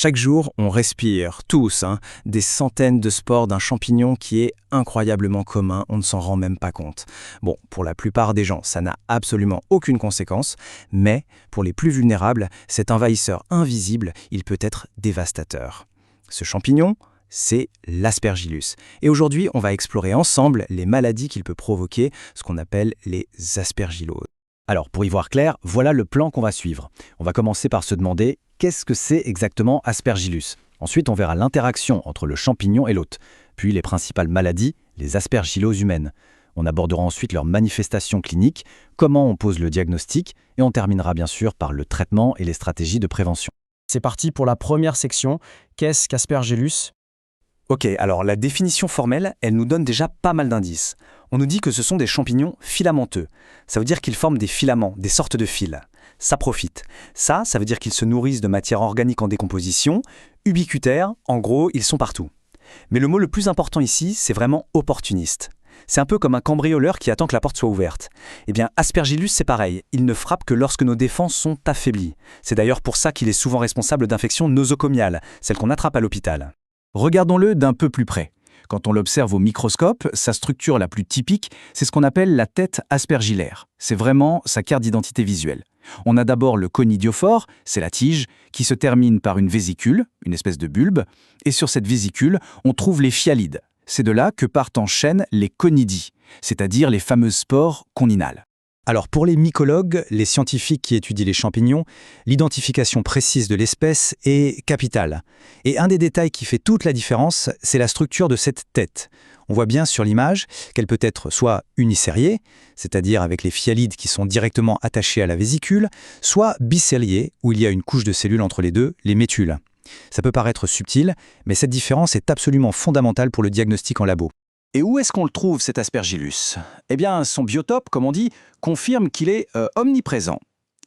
Chaque jour, on respire, tous, des centaines de spores d'un champignon qui est incroyablement commun, on ne s'en rend même pas compte. Bon, pour la plupart des gens, ça n'a absolument aucune conséquence, mais pour les plus vulnérables, cet envahisseur invisible, il peut être dévastateur. Ce champignon, c'est l'Aspergillus. Et aujourd'hui, on va explorer ensemble les maladies qu'il peut provoquer, ce qu'on appelle les aspergilloses. Alors, pour y voir clair, voilà le plan qu'on va suivre. On va commencer par se demander qu'est-ce que c'est exactement Aspergillus. Ensuite, on verra l'interaction entre le champignon et l'hôte, puis les principales maladies, les aspergilloses humaines. On abordera ensuite leurs manifestations cliniques, comment on pose le diagnostic, et on terminera bien sûr par le traitement et les stratégies de prévention. C'est parti pour la première section. Qu'est-ce qu'Aspergillus ? Ok, alors la définition formelle, elle nous donne déjà pas mal d'indices. On nous dit que ce sont des champignons filamenteux. Ça veut dire qu'ils forment des filaments, des sortes de fils. Saprophytes. Ça veut dire qu'ils se nourrissent de matière organique en décomposition, ubiquitaires, en gros, ils sont partout. Mais le mot le plus important ici, c'est vraiment opportuniste. C'est un peu comme un cambrioleur qui attend que la porte soit ouverte. Eh bien, Aspergillus, c'est pareil. Il ne frappe que lorsque nos défenses sont affaiblies. C'est d'ailleurs pour ça qu'il est souvent responsable d'infections nosocomiales, celles qu'on attrape à l'hôpital. Regardons-le d'un peu plus près. Quand on l'observe au microscope, sa structure la plus typique, c'est ce qu'on appelle la tête aspergillaire. C'est vraiment sa carte d'identité visuelle. On a d'abord le conidiophore, c'est la tige, qui se termine par une vésicule, une espèce de bulbe, et sur cette vésicule, on trouve les phyalides. C'est de là que partent en chaîne les conidies, c'est-à-dire les fameuses spores coninales. Alors pour les mycologues, les scientifiques qui étudient les champignons, l'identification précise de l'espèce est capitale. Et un des détails qui fait toute la différence, c'est la structure de cette tête. On voit bien sur l'image qu'elle peut être soit unicériée, c'est-à-dire avec les phyalides qui sont directement attachés à la vésicule, soit bicéliée, où il y a une couche de cellules entre les deux, les métules. Ça peut paraître subtil, mais cette différence est absolument fondamentale pour le diagnostic en labo. Et où est-ce qu'on le trouve, cet Aspergillus ? Eh bien, son biotope, comme on dit, confirme qu'il est omniprésent.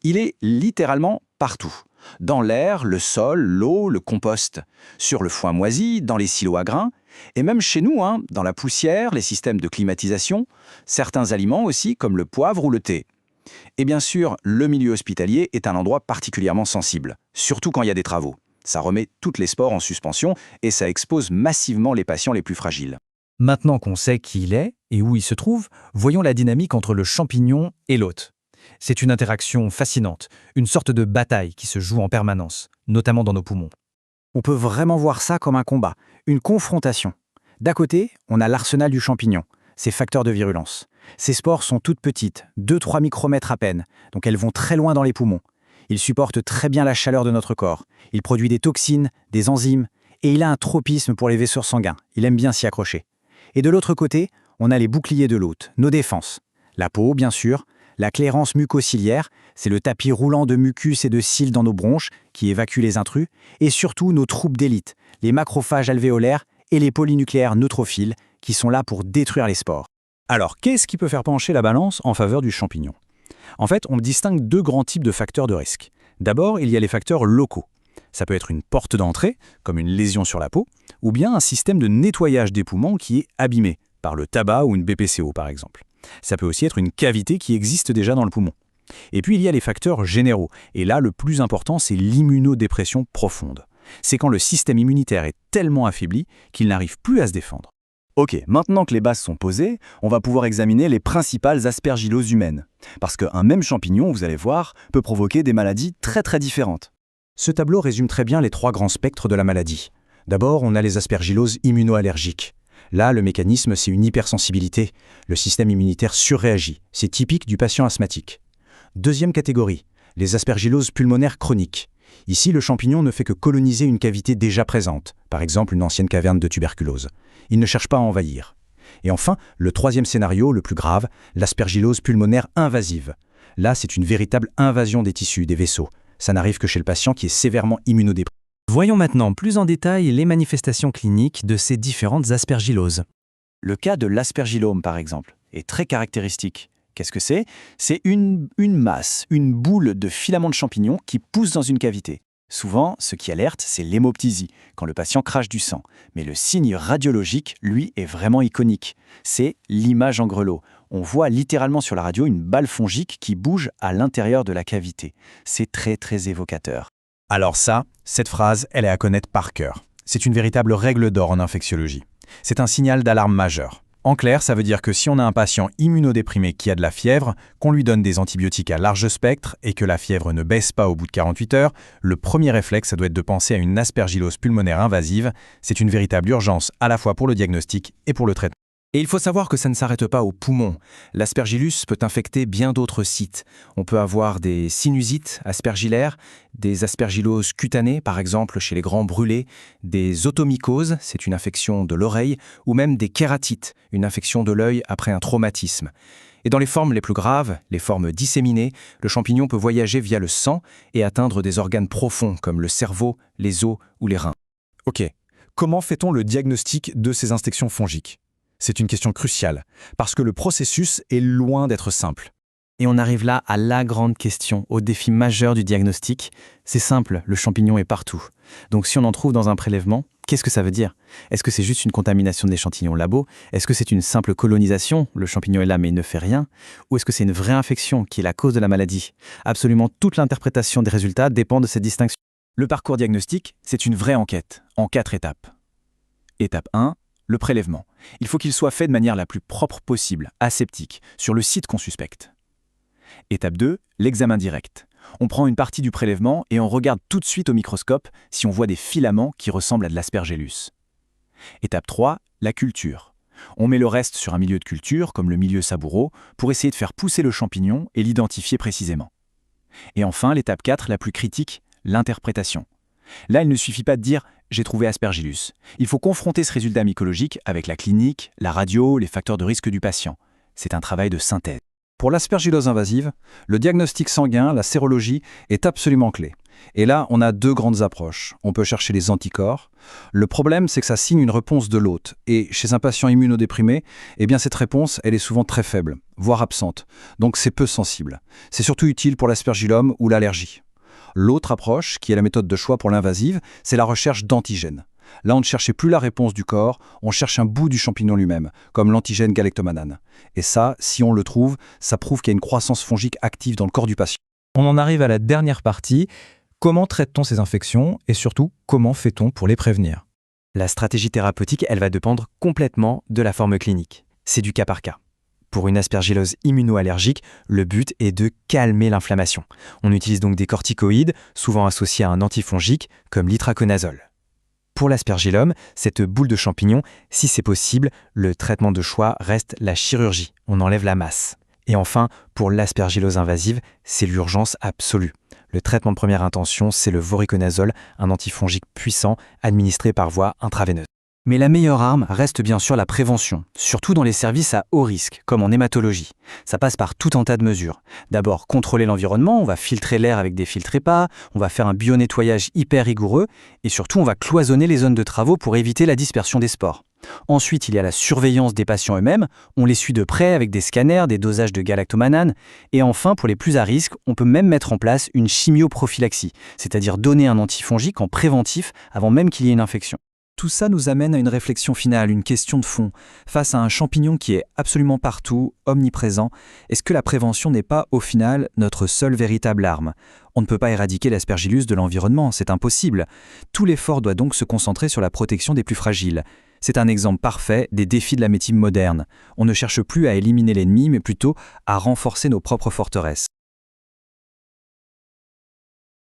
Il est littéralement partout. Dans l'air, le sol, l'eau, le compost. Sur le foin moisi, dans les silos à grains. Et même chez nous, dans la poussière, les systèmes de climatisation. Certains aliments aussi, comme le poivre ou le thé. Et bien sûr, le milieu hospitalier est un endroit particulièrement sensible. Surtout quand il y a des travaux. Ça remet toutes les spores en suspension et ça expose massivement les patients les plus fragiles. Maintenant qu'on sait qui il est et où il se trouve, voyons la dynamique entre le champignon et l'hôte. C'est une interaction fascinante, une sorte de bataille qui se joue en permanence, notamment dans nos poumons. On peut vraiment voir ça comme un combat, une confrontation. D'à côté, on a l'arsenal du champignon, ses facteurs de virulence. Ces spores sont toutes petites, 2-3 micromètres à peine, donc elles vont très loin dans les poumons. Il supporte très bien la chaleur de notre corps. Il produit des toxines, des enzymes, et il a un tropisme pour les vaisseaux sanguins. Il aime bien s'y accrocher. Et de l'autre côté, on a les boucliers de l'hôte, nos défenses. La peau, bien sûr, la clairance mucociliaire, c'est le tapis roulant de mucus et de cils dans nos bronches qui évacue les intrus, et surtout nos troupes d'élite, les macrophages alvéolaires et les polynucléaires neutrophiles, qui sont là pour détruire les spores. Alors, qu'est-ce qui peut faire pencher la balance en faveur du champignon ? En fait, on distingue deux grands types de facteurs de risque. D'abord, il y a les facteurs locaux. Ça peut être une porte d'entrée, comme une lésion sur la peau, ou bien un système de nettoyage des poumons qui est abîmé, par le tabac ou une BPCO par exemple. Ça peut aussi être une cavité qui existe déjà dans le poumon. Et puis il y a les facteurs généraux, et là le plus important c'est l'immunodépression profonde. C'est quand le système immunitaire est tellement affaibli qu'il n'arrive plus à se défendre. Ok, maintenant que les bases sont posées, on va pouvoir examiner les principales aspergilloses humaines. Parce qu'un même champignon, vous allez voir, peut provoquer des maladies très très différentes. Ce tableau résume très bien les trois grands spectres de la maladie. D'abord, on a les aspergilloses immunoallergiques. Là, le mécanisme, c'est une hypersensibilité. Le système immunitaire surréagit. C'est typique du patient asthmatique. Deuxième catégorie, les aspergilloses pulmonaires chroniques. Ici, le champignon ne fait que coloniser une cavité déjà présente, par exemple une ancienne caverne de tuberculose. Il ne cherche pas à envahir. Et enfin, le troisième scénario, le plus grave, l'aspergillose pulmonaire invasive. Là, c'est une véritable invasion des tissus, des vaisseaux. Ça n'arrive que chez le patient qui est sévèrement immunodéprimé. Voyons maintenant plus en détail les manifestations cliniques de ces différentes aspergilloses. Le cas de l'aspergillome, par exemple, est très caractéristique. Qu'est-ce que c'est ? C'est une masse, une boule de filaments de champignons qui pousse dans une cavité. Souvent, ce qui alerte, c'est l'hémoptysie, quand le patient crache du sang. Mais le signe radiologique, lui, est vraiment iconique. C'est l'image en grelot. On voit littéralement sur la radio une balle fongique qui bouge à l'intérieur de la cavité. C'est très très évocateur. Alors ça, cette phrase, elle est à connaître par cœur. C'est une véritable règle d'or en infectiologie. C'est un signal d'alarme majeur. En clair, ça veut dire que si on a un patient immunodéprimé qui a de la fièvre, qu'on lui donne des antibiotiques à large spectre et que la fièvre ne baisse pas au bout de 48 heures, le premier réflexe, ça doit être de penser à une aspergillose pulmonaire invasive. C'est une véritable urgence à la fois pour le diagnostic et pour le traitement. Et il faut savoir que ça ne s'arrête pas aux poumons. L'aspergillus peut infecter bien d'autres sites. On peut avoir des sinusites aspergillaires, des aspergilloses cutanées, par exemple chez les grands brûlés, des otomycoses, c'est une infection de l'oreille, ou même des kératites, une infection de l'œil après un traumatisme. Et dans les formes les plus graves, les formes disséminées, le champignon peut voyager via le sang et atteindre des organes profonds comme le cerveau, les os ou les reins. Ok, comment fait-on le diagnostic de ces infections fongiques ? C'est une question cruciale, parce que le processus est loin d'être simple. Et on arrive là à la grande question, au défi majeur du diagnostic. C'est simple, le champignon est partout. Donc si on en trouve dans un prélèvement, qu'est-ce que ça veut dire? Est-ce que c'est juste une contamination de l'échantillon labo? Est-ce que c'est une simple colonisation? Le champignon est là mais il ne fait rien? Ou est-ce que c'est une vraie infection qui est la cause de la maladie? Absolument toute l'interprétation des résultats dépend de cette distinction. Le parcours diagnostique, c'est une vraie enquête, en 4 étapes. Étape 1. Le prélèvement. Il faut qu'il soit fait de manière la plus propre possible, aseptique, sur le site qu'on suspecte. Étape 2, l'examen direct. On prend une partie du prélèvement et on regarde tout de suite au microscope si on voit des filaments qui ressemblent à de l'aspergillus. Étape 3, la culture. On met le reste sur un milieu de culture, comme le milieu saboureau, pour essayer de faire pousser le champignon et l'identifier précisément. Et enfin, l'étape 4, la plus critique, l'interprétation. Là, il ne suffit pas de dire « j'ai trouvé aspergillus ». Il faut confronter ce résultat mycologique avec la clinique, la radio, les facteurs de risque du patient. C'est un travail de synthèse. Pour l'aspergillose invasive, le diagnostic sanguin, la sérologie, est absolument clé. Et là, on a 2 grandes approches. On peut chercher les anticorps. Le problème, c'est que ça signe une réponse de l'hôte. Et chez un patient immunodéprimé, eh bien cette réponse, elle est souvent très faible, voire absente. Donc c'est peu sensible. C'est surtout utile pour l'aspergillome ou l'allergie. L'autre approche, qui est la méthode de choix pour l'invasive, c'est la recherche d'antigènes. Là, on ne cherchait plus la réponse du corps, on cherche un bout du champignon lui-même, comme l'antigène gallectomannan. Et ça, si on le trouve, ça prouve qu'il y a une croissance fongique active dans le corps du patient. On en arrive à la dernière partie. Comment traite-t-on ces infections et surtout, comment fait-on pour les prévenir? La stratégie thérapeutique, elle va dépendre complètement de la forme clinique. C'est du cas par cas. Pour une aspergillose immunoallergique, le but est de calmer l'inflammation. On utilise donc des corticoïdes, souvent associés à un antifongique, comme l'itraconazole. Pour l'aspergillome, cette boule de champignon, si c'est possible, le traitement de choix reste la chirurgie. On enlève la masse. Et enfin, pour l'aspergillose invasive, c'est l'urgence absolue. Le traitement de première intention, c'est le voriconazole, un antifongique puissant administré par voie intraveineuse. Mais la meilleure arme reste bien sûr la prévention, surtout dans les services à haut risque, comme en hématologie. Ça passe par tout un tas de mesures. D'abord, contrôler l'environnement, on va filtrer l'air avec des filtres EPA, on va faire un bio-nettoyage hyper rigoureux, et surtout on va cloisonner les zones de travaux pour éviter la dispersion des spores. Ensuite, il y a la surveillance des patients eux-mêmes, on les suit de près avec des scanners, des dosages de galactomannan, et enfin, pour les plus à risque, on peut même mettre en place une chimioprophylaxie, c'est-à-dire donner un antifongique en préventif avant même qu'il y ait une infection. Tout ça nous amène à une réflexion finale, une question de fond. Face à un champignon qui est absolument partout, omniprésent, est-ce que la prévention n'est pas, au final, notre seule véritable arme? On ne peut pas éradiquer l'aspergillus de l'environnement, c'est impossible. Tout l'effort doit donc se concentrer sur la protection des plus fragiles. C'est un exemple parfait des défis de la médecine moderne. On ne cherche plus à éliminer l'ennemi, mais plutôt à renforcer nos propres forteresses.